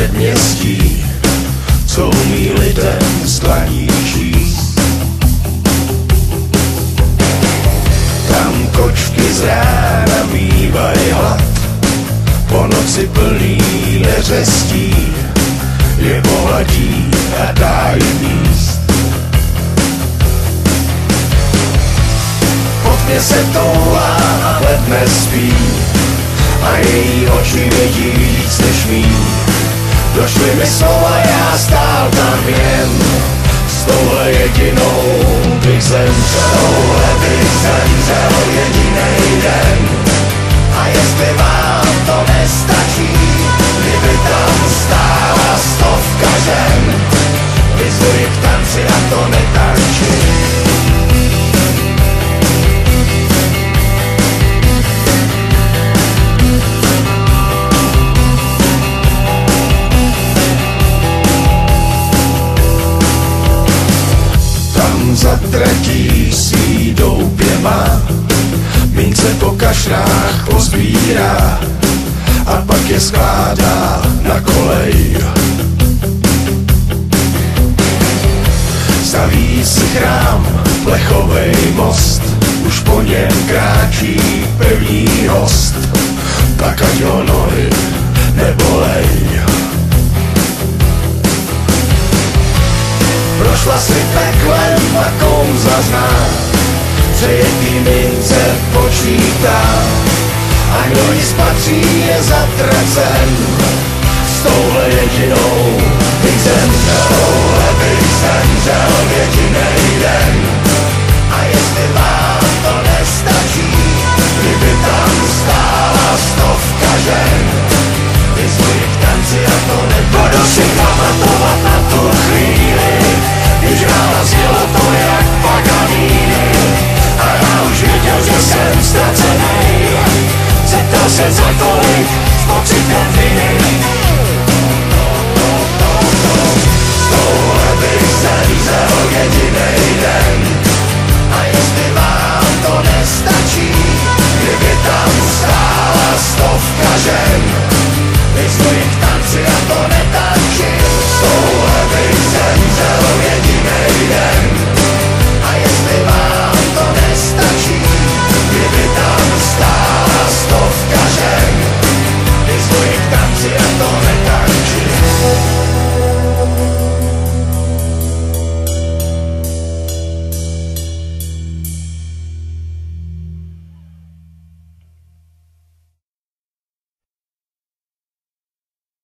předměstí, co umí lidem z dlaní číst. Tam kočky z rána mývaj hlad, po noci plný neřestí, je pohladí a dá jim jíst. Po tmě se toulá a hled nespí, a její oči vědí víc než mý. Došly mi slova, já stál tam jen, s touhle jedinou bych zemřel. Touhle bych zemřel jedinej den. A jestli vám to nestačí, kdyby tam stála stovka žen, vyzvuji k tanci a to netančí. Za tratí svý doupě má, mince po kašrách pozbírá a pak je skládá na kolej. Staví si chrám, plechovej most, už po něm kráčí pevný host, tak ať ho nohy nebolej. Prošla si peklem a kouzla zná, přejetý mince počítá, a kdo ji spatří je zatracen. S touhle jedinou bych